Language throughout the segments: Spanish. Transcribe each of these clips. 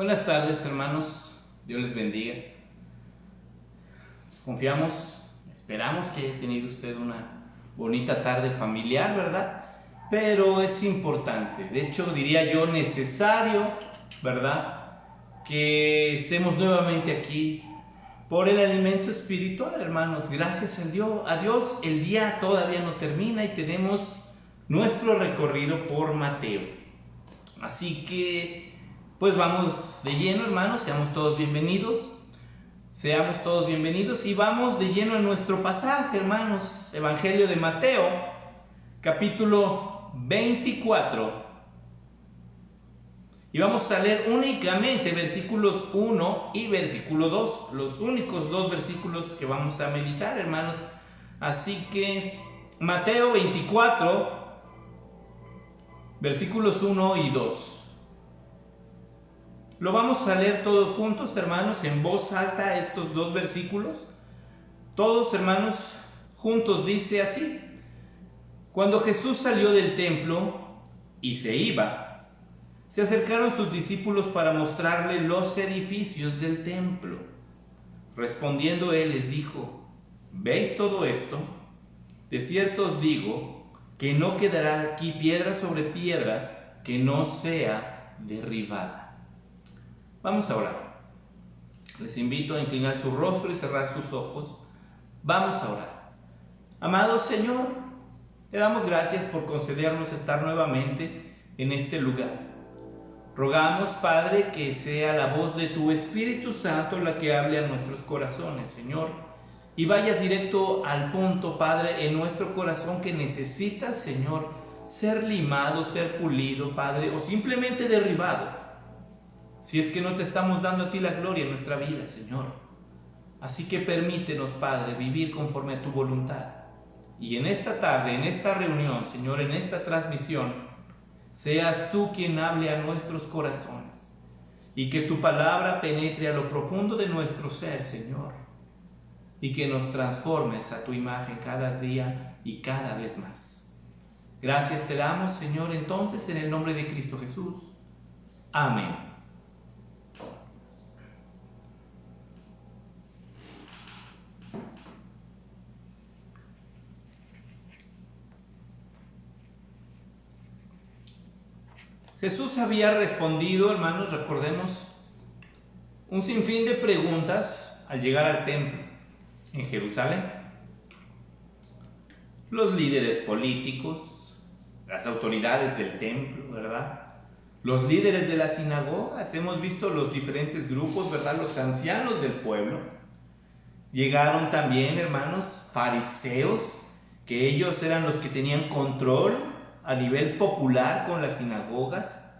Buenas tardes, hermanos. Dios les bendiga. Confiamos, esperamos que haya tenido usted una bonita tarde familiar, ¿verdad? Pero es importante, de hecho diría yo necesario, ¿verdad? Que estemos nuevamente aquí por el alimento espiritual, hermanos. Gracias a Dios, el día todavía no termina y tenemos nuestro recorrido por Mateo. Así que, pues vamos de lleno, hermanos, seamos todos bienvenidos y vamos de lleno a nuestro pasaje, hermanos. Evangelio de Mateo, capítulo 24. Y vamos a leer únicamente versículos 1 y versículo 2, los únicos dos versículos que vamos a meditar, hermanos. Así que Mateo 24, versículos 1 y 2. Lo vamos a leer todos juntos, hermanos, en voz alta estos dos versículos. Todos, hermanos, juntos dice así: Cuando Jesús salió del templo y se iba, se acercaron sus discípulos para mostrarle los edificios del templo. Respondiendo él les dijo: ¿Veis todo esto? De cierto os digo que no quedará aquí piedra sobre piedra que no sea derribada. Vamos a orar. Les invito a inclinar su rostro y cerrar sus ojos. Vamos a orar. Amado Señor, te damos gracias por concedernos estar nuevamente en este lugar. Rogamos, Padre, que sea la voz de tu Espíritu Santo la que hable a nuestros corazones, Señor, y vayas directo al punto, Padre, en nuestro corazón que necesita, Señor, ser limado, ser pulido, Padre, o simplemente derribado, si es que no te estamos dando a ti la gloria en nuestra vida, Señor. Así que permítenos, Padre, vivir conforme a tu voluntad. Y en esta tarde, en esta reunión, Señor, en esta transmisión, seas tú quien hable a nuestros corazones y que tu palabra penetre a lo profundo de nuestro ser, Señor, y que nos transformes a tu imagen cada día y cada vez más. Gracias te damos, Señor, entonces, en el nombre de Cristo Jesús. Amén. Jesús había respondido, hermanos, recordemos, un sinfín de preguntas al llegar al templo en Jerusalén. Los líderes políticos, las autoridades del templo, ¿verdad? Los líderes de las sinagogas, hemos visto los diferentes grupos, ¿verdad? Los ancianos del pueblo. Llegaron también, hermanos, fariseos, que ellos eran los que tenían control a nivel popular con las sinagogas.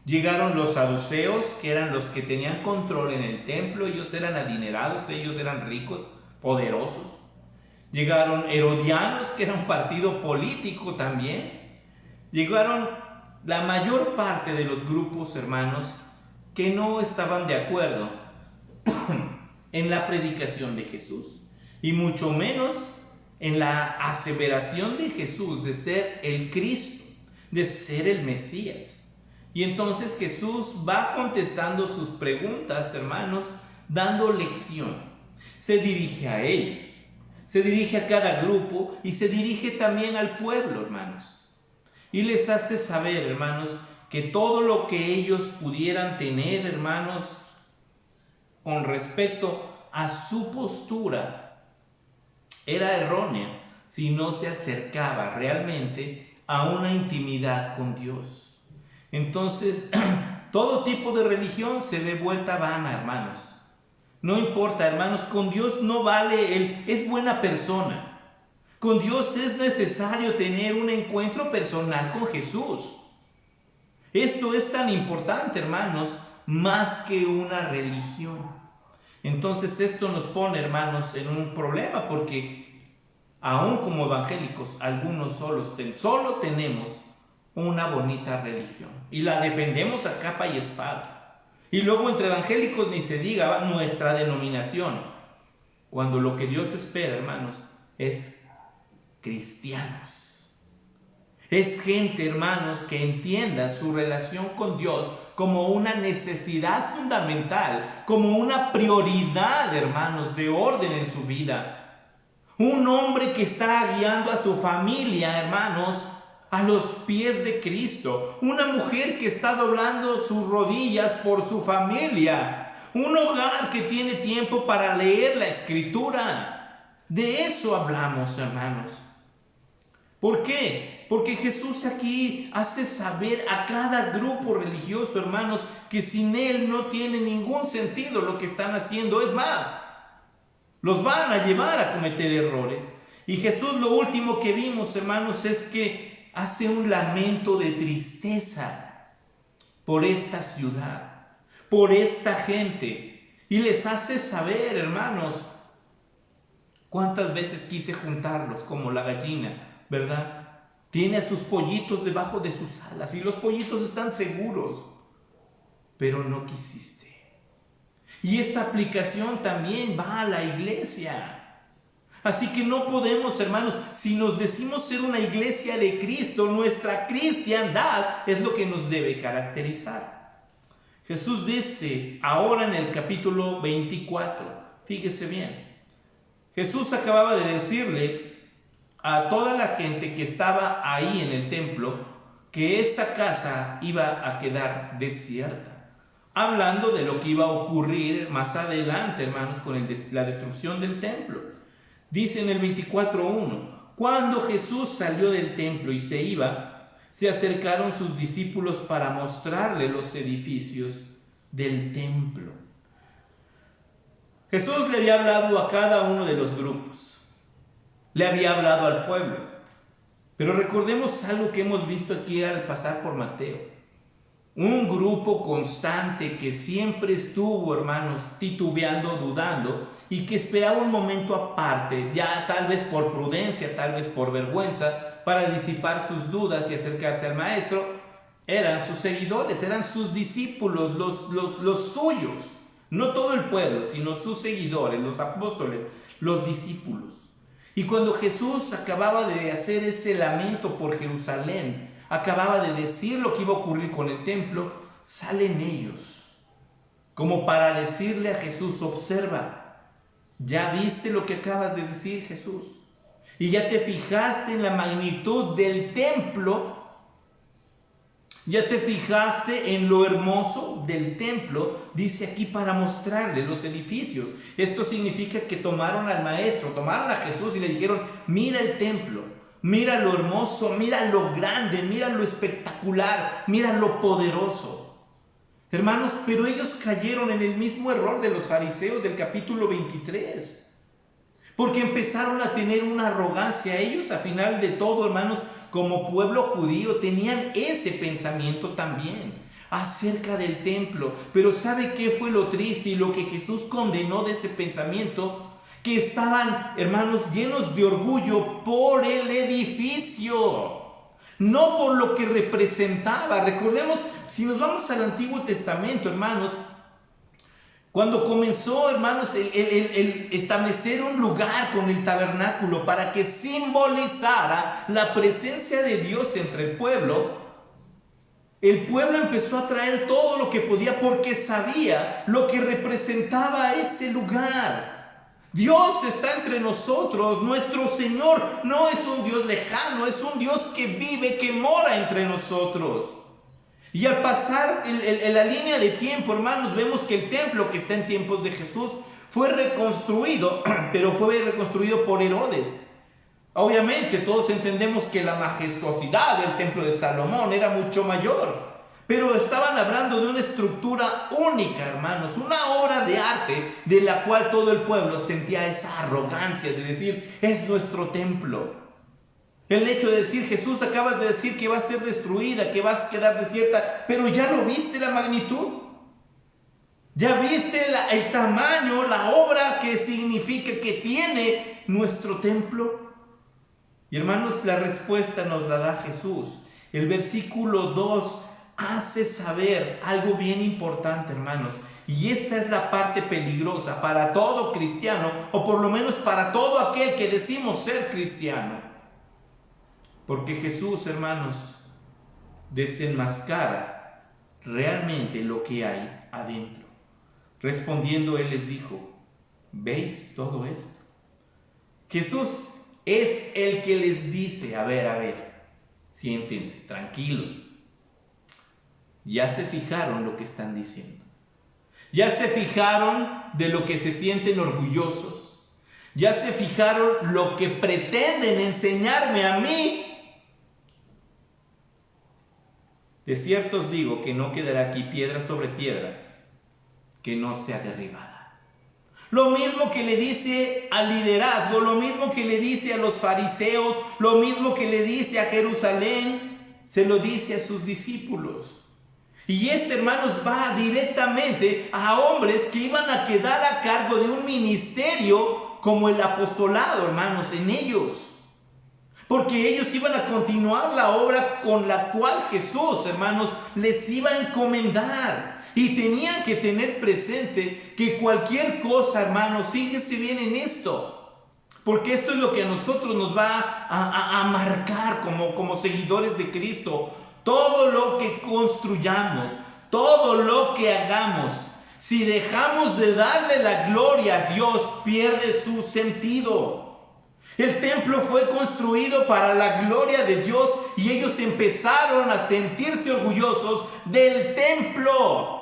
Llegaron los saduceos, que eran los que tenían control en el templo. Ellos eran adinerados, ellos eran ricos, poderosos. Llegaron herodianos, que era un partido político también. Llegaron la mayor parte de los grupos, hermanos, que no estaban de acuerdo en la predicación de Jesús, y mucho menos en la aseveración de Jesús de ser el Cristo, de ser el Mesías. Y entonces Jesús va contestando sus preguntas, hermanos, dando lección. Se dirige a ellos, se dirige a cada grupo y se dirige también al pueblo, hermanos. Y les hace saber, hermanos, que todo lo que ellos pudieran tener, hermanos, con respecto a su postura, era errónea si no se acercaba realmente a una intimidad con Dios. Entonces, todo tipo de religión se ve vuelta vana, hermanos. No importa, hermanos, con Dios no vale es buena persona. Con Dios es necesario tener un encuentro personal con Jesús. Esto es tan importante, hermanos, más que una religión. Entonces esto nos pone, hermanos, en un problema, porque aún como evangélicos, algunos solo tenemos una bonita religión y la defendemos a capa y espada. Y luego entre evangélicos ni se diga nuestra denominación, cuando lo que Dios espera, hermanos, es cristianos. Es gente, hermanos, que entienda su relación con Dios como una necesidad fundamental, como una prioridad, hermanos, de orden en su vida. Un hombre que está guiando a su familia, hermanos, a los pies de Cristo. Una mujer que está doblando sus rodillas por su familia. Un hogar que tiene tiempo para leer la Escritura. De eso hablamos, hermanos. ¿Por qué? Porque Jesús aquí hace saber a cada grupo religioso, hermanos, que sin Él no tiene ningún sentido lo que están haciendo. Es más, los van a llevar a cometer errores. Y Jesús, lo último que vimos, hermanos, es que hace un lamento de tristeza por esta ciudad, por esta gente. Y les hace saber, hermanos, cuántas veces quise juntarlos como la gallina, ¿verdad? Tiene a sus pollitos debajo de sus alas y los pollitos están seguros, pero no quisiste. Y esta aplicación también va a la iglesia. Así que no podemos, hermanos, si nos decimos ser una iglesia de Cristo, nuestra cristiandad es lo que nos debe caracterizar. Jesús dice ahora en el capítulo 24, fíjese bien, Jesús acababa de decirle a toda la gente que estaba ahí en el templo que esa casa iba a quedar desierta, hablando de lo que iba a ocurrir más adelante, hermanos, con la destrucción del templo. Dice en el 24:1, cuando Jesús salió del templo y se iba, se acercaron sus discípulos para mostrarle los edificios del templo. Jesús le había hablado a cada uno de los grupos. Le había hablado al pueblo. Pero recordemos algo que hemos visto aquí al pasar por Mateo. Un grupo constante que siempre estuvo, hermanos, titubeando, dudando, y que esperaba un momento aparte, ya tal vez por prudencia, tal vez por vergüenza, para disipar sus dudas y acercarse al maestro. Eran sus seguidores, eran sus discípulos, los suyos. No todo el pueblo, sino sus seguidores, los apóstoles, los discípulos. Y cuando Jesús acababa de hacer ese lamento por Jerusalén, acababa de decir lo que iba a ocurrir con el templo, salen ellos, como para decirle a Jesús: observa, ¿ya viste lo que acabas de decir, Jesús? ¿Y ya te fijaste en la magnitud del templo? ¿Ya te fijaste en lo hermoso del templo? Dice aquí, para mostrarle los edificios. Esto significa que tomaron al maestro, tomaron a Jesús y le dijeron: mira el templo, mira lo hermoso, mira lo grande, mira lo espectacular, mira lo poderoso. Hermanos, pero ellos cayeron en el mismo error de los fariseos del capítulo 23. Porque empezaron a tener una arrogancia. Ellos, a final de todo, hermanos, como pueblo judío, tenían ese pensamiento también acerca del templo. Pero ¿sabe qué fue lo triste y lo que Jesús condenó de ese pensamiento? Que estaban, hermanos, llenos de orgullo por el edificio, no por lo que representaba. Recordemos, si nos vamos al Antiguo Testamento, hermanos, cuando comenzó, hermanos, el establecer un lugar con el tabernáculo para que simbolizara la presencia de Dios entre el pueblo empezó a traer todo lo que podía porque sabía lo que representaba ese lugar. Dios está entre nosotros. Nuestro Señor no es un Dios lejano, es un Dios que vive, que mora entre nosotros. Y al pasar en la línea de tiempo, hermanos, vemos que el templo que está en tiempos de Jesús fue reconstruido, pero fue reconstruido por Herodes. Obviamente todos entendemos que la majestuosidad del templo de Salomón era mucho mayor, pero estaban hablando de una estructura única, hermanos, una obra de arte de la cual todo el pueblo sentía esa arrogancia de decir: es nuestro templo. El hecho de decir: Jesús, acabas de decir que va a ser destruida, que va a quedar desierta, pero ¿ya lo viste la magnitud? ¿Ya viste el tamaño, la obra que significa, que tiene nuestro templo? Y hermanos, la respuesta nos la da Jesús. El versículo 2 hace saber algo bien importante, hermanos. Y esta es la parte peligrosa para todo cristiano, o por lo menos para todo aquel que decimos ser cristiano. Porque Jesús, hermanos, desenmascara realmente lo que hay adentro. Respondiendo, él les dijo: ¿veis todo esto? Jesús es el que les dice: a ver, siéntense, tranquilos. Ya se fijaron lo que están diciendo. Ya se fijaron de lo que se sienten orgullosos. Ya se fijaron lo que pretenden enseñarme a mí. De cierto os digo que no quedará aquí piedra sobre piedra que no sea derribada. Lo mismo que le dice al liderazgo, lo mismo que le dice a los fariseos, lo mismo que le dice a Jerusalén, se lo dice a sus discípulos. Y hermanos, va directamente a hombres que iban a quedar a cargo de un ministerio como el apostolado, hermanos, en ellos. Porque ellos iban a continuar la obra con la cual Jesús, hermanos, les iba a encomendar. Y tenían que tener presente que cualquier cosa, hermanos, fíjense bien en esto. Porque esto es lo que a nosotros nos va a marcar como seguidores de Cristo. Todo lo que construyamos, todo lo que hagamos, si dejamos de darle la gloria a Dios, pierde su sentido. El templo fue construido para la gloria de Dios y ellos empezaron a sentirse orgullosos del templo.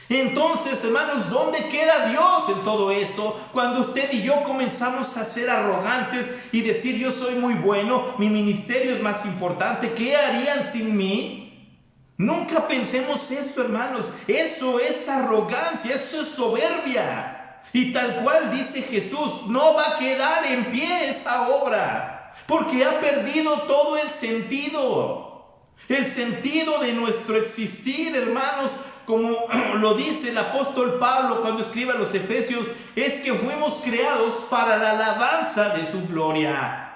Entonces, hermanos, ¿dónde queda Dios en todo esto? Cuando usted y yo comenzamos a ser arrogantes y decir: yo soy muy bueno, mi ministerio es más importante, ¿qué harían sin mí? Nunca pensemos eso, hermanos. Eso es arrogancia, eso es soberbia. Y tal cual dice Jesús, no va a quedar en pie esa obra, porque ha perdido todo el sentido de nuestro existir, hermanos. Como lo dice el apóstol Pablo cuando escribe a los Efesios, es que fuimos creados para la alabanza de su gloria.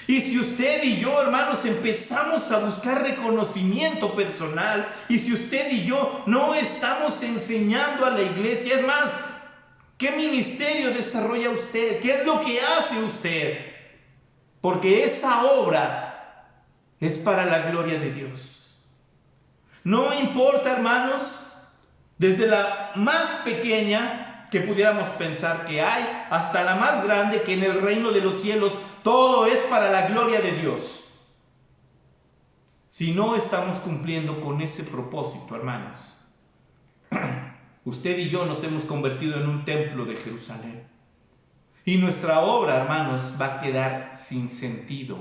Y si usted y yo, hermanos, empezamos a buscar reconocimiento personal, y si usted y yo no estamos enseñando a la iglesia, es más, ¿qué ministerio desarrolla usted? ¿Qué es lo que hace usted? Porque esa obra es para la gloria de Dios. No importa, hermanos, desde la más pequeña que pudiéramos pensar que hay, hasta la más grande, que en el reino de los cielos todo es para la gloria de Dios. Si no estamos cumpliendo con ese propósito, hermanos, usted y yo nos hemos convertido en un templo de Jerusalén. Y nuestra obra, hermanos, va a quedar sin sentido.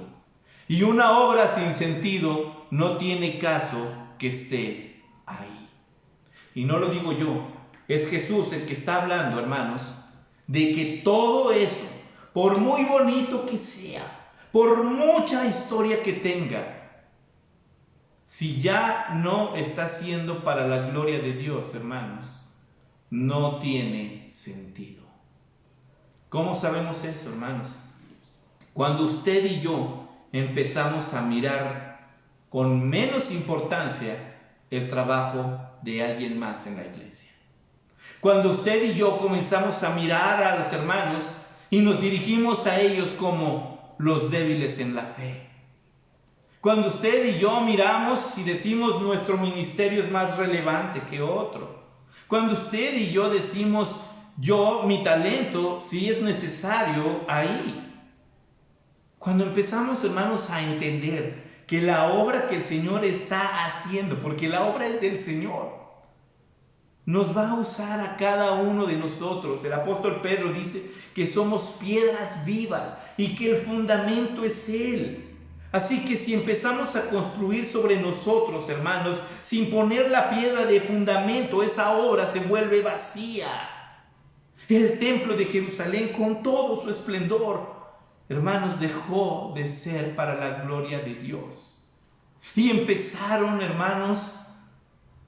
Y una obra sin sentido no tiene caso que esté ahí. Y no lo digo yo, es Jesús el que está hablando, hermanos, de que todo eso, por muy bonito que sea, por mucha historia que tenga, si ya no está siendo para la gloria de Dios, hermanos, no tiene sentido. ¿Cómo sabemos eso, hermanos? Cuando usted y yo empezamos a mirar con menos importancia el trabajo de alguien más en la iglesia. Cuando usted y yo comenzamos a mirar a los hermanos y nos dirigimos a ellos como los débiles en la fe. Cuando usted y yo miramos y decimos nuestro ministerio es más relevante que otro. Cuando usted y yo decimos mi talento, si es necesario, ahí. Cuando empezamos, hermanos, a entender que la obra que el Señor está haciendo, porque la obra es del Señor, nos va a usar a cada uno de nosotros. El apóstol Pedro dice que somos piedras vivas y que el fundamento es Él. Así que si empezamos a construir sobre nosotros, hermanos, sin poner la piedra de fundamento, esa obra se vuelve vacía. El templo de Jerusalén, con todo su esplendor, hermanos, dejó de ser para la gloria de Dios. Y empezaron, hermanos,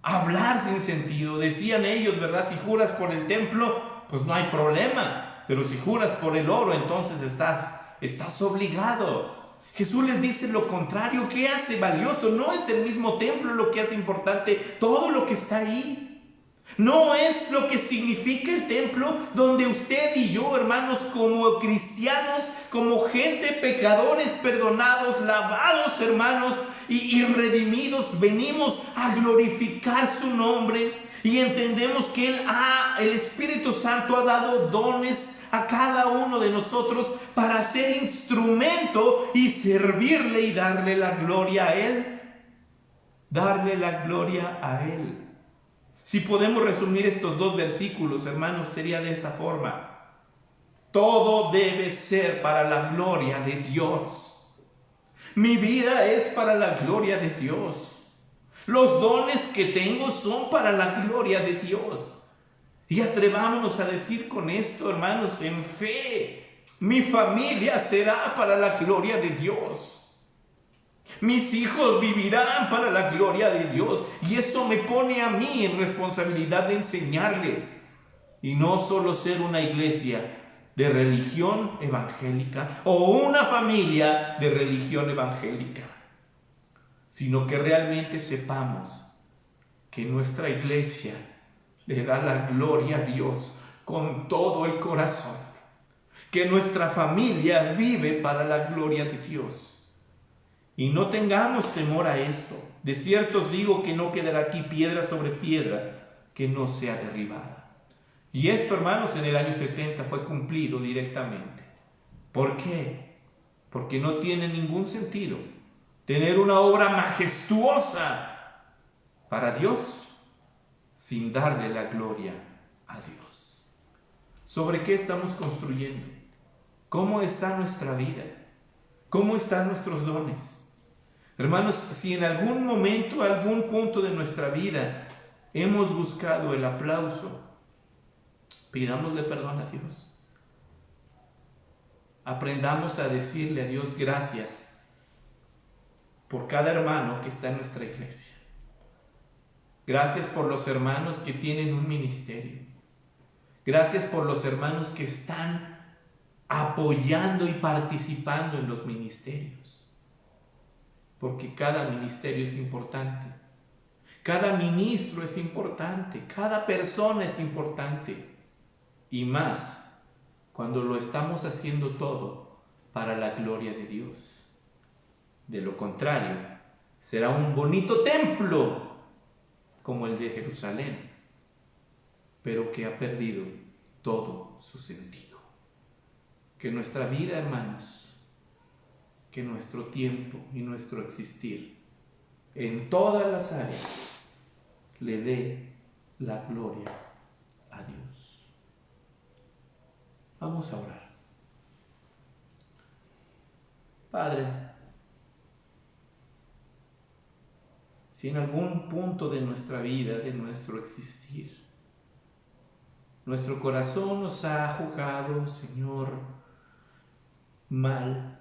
a hablar sin sentido. Decían ellos, ¿verdad? Si juras por el templo, pues no hay problema. Pero si juras por el oro, entonces estás obligado. Jesús les dice lo contrario. ¿Qué hace valioso? No es el mismo templo lo que hace importante, todo lo que está ahí. No es lo que significa el templo donde usted y yo, hermanos, como cristianos, como gente, pecadores, perdonados, lavados, hermanos, y redimidos, venimos a glorificar su nombre y entendemos que el Espíritu Santo ha dado dones a cada uno de nosotros para ser instrumento y servirle y darle la gloria a Él. Darle la gloria a Él. Si podemos resumir estos dos versículos, hermanos, sería de esa forma. Todo debe ser para la gloria de Dios. Mi vida es para la gloria de Dios. Los dones que tengo son para la gloria de Dios. Y atrevámonos a decir con esto, hermanos, en fe, mi familia será para la gloria de Dios. Mis hijos vivirán para la gloria de Dios. Y eso me pone a mí en responsabilidad de enseñarles. Y no solo ser una iglesia de religión evangélica o una familia de religión evangélica, sino que realmente sepamos que nuestra iglesia le da la gloria a Dios con todo el corazón. Que nuestra familia vive para la gloria de Dios. Y no tengamos temor a esto. De cierto os digo que no quedará aquí piedra sobre piedra que no sea derribada. Y esto, hermanos, en el año 70 fue cumplido directamente. ¿Por qué? Porque no tiene ningún sentido tener una obra majestuosa para Dios sin darle la gloria a Dios. ¿Sobre qué estamos construyendo? ¿Cómo está nuestra vida? ¿Cómo están nuestros dones? Hermanos, si en algún momento, algún punto de nuestra vida hemos buscado el aplauso, pidámosle perdón a Dios. Aprendamos a decirle a Dios gracias por cada hermano que está en nuestra iglesia. Gracias por los hermanos que tienen un ministerio. Gracias por los hermanos que están apoyando y participando en los ministerios. Porque cada ministerio es importante. Cada ministro es importante. Cada persona es importante. Y más cuando lo estamos haciendo todo para la gloria de Dios. De lo contrario, será un bonito templo como el de Jerusalén, pero que ha perdido todo su sentido. Que nuestra vida, hermanos, que nuestro tiempo y nuestro existir en todas las áreas le dé la gloria a Dios. Vamos a orar. Padre, si en algún punto de nuestra vida, de nuestro existir, nuestro corazón nos ha jugado, Señor, mal,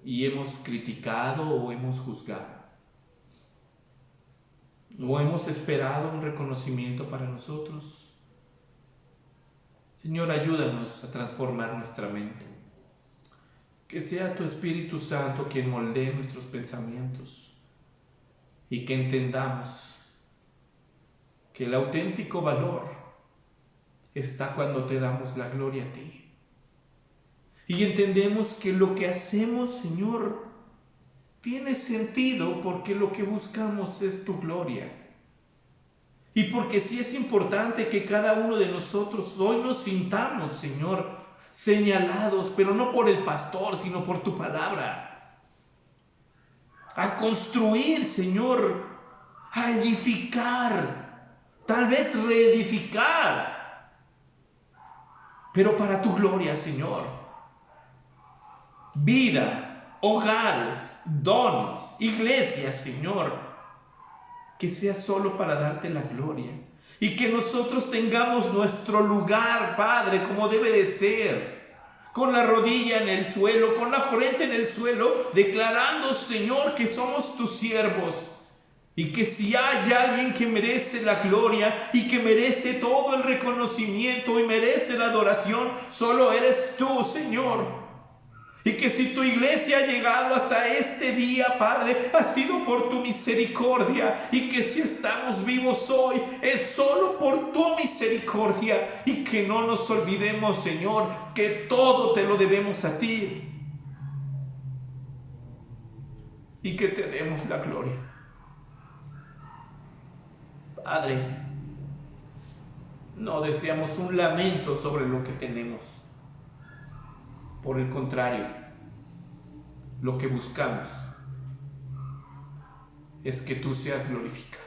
y hemos criticado o hemos juzgado, o hemos esperado un reconocimiento para nosotros, Señor, ayúdanos a transformar nuestra mente. Que sea tu Espíritu Santo quien moldee nuestros pensamientos y que entendamos que el auténtico valor está cuando te damos la gloria a ti. Y entendemos que lo que hacemos, Señor, tiene sentido porque lo que buscamos es tu gloria. Y porque sí es importante que cada uno de nosotros hoy nos sintamos, Señor, señalados, pero no por el pastor, sino por tu palabra. A construir, Señor, a edificar, tal vez reedificar, pero para tu gloria, Señor. Vida, hogares, dones, iglesias, Señor, que sea solo para darte la gloria y que nosotros tengamos nuestro lugar, Padre, como debe de ser, con la rodilla en el suelo, con la frente en el suelo, declarando, Señor, que somos tus siervos y que si hay alguien que merece la gloria y que merece todo el reconocimiento y merece la adoración, solo eres tú, Señor. Y que si tu iglesia ha llegado hasta este día, Padre, ha sido por tu misericordia. Y que si estamos vivos hoy, es solo por tu misericordia. Y que no nos olvidemos, Señor, que todo te lo debemos a ti. Y que te demos la gloria. Padre, no deseamos un lamento sobre lo que tenemos. Por el contrario, lo que buscamos es que tú seas glorificado.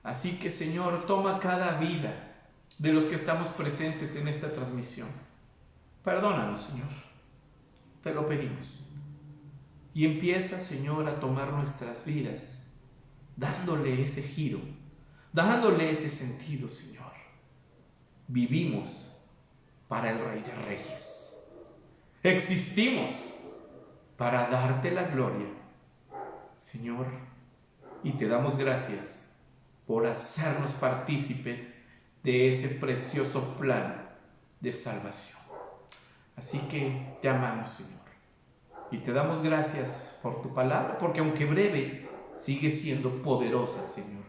Así que, Señor, toma cada vida de los que estamos presentes en esta transmisión. Perdónanos, Señor, te lo pedimos. Y empieza, Señor, a tomar nuestras vidas, dándole ese giro, dándole ese sentido, Señor. Vivimos para el Rey de Reyes. Existimos para darte la gloria, Señor, y te damos gracias por hacernos partícipes de ese precioso plan de salvación. Así que te amamos, Señor, y te damos gracias por tu palabra, porque aunque breve, sigue siendo poderosa, Señor.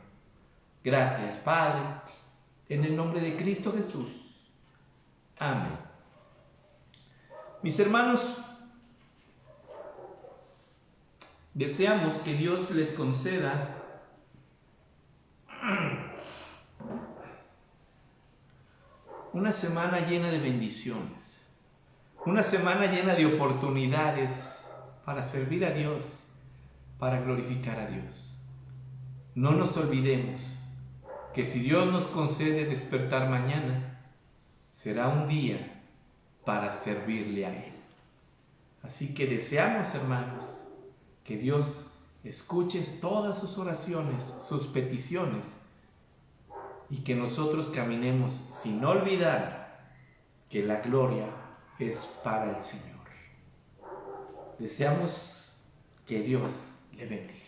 Gracias, Padre, en el nombre de Cristo Jesús. Amén. Mis hermanos, deseamos que Dios les conceda una semana llena de bendiciones, una semana llena de oportunidades para servir a Dios, para glorificar a Dios. No nos olvidemos que si Dios nos concede despertar mañana, será un día para servirle a Él. Así que deseamos, hermanos, que Dios escuche todas sus oraciones, sus peticiones, y que nosotros caminemos sin olvidar que la gloria es para el Señor. Deseamos que Dios le bendiga.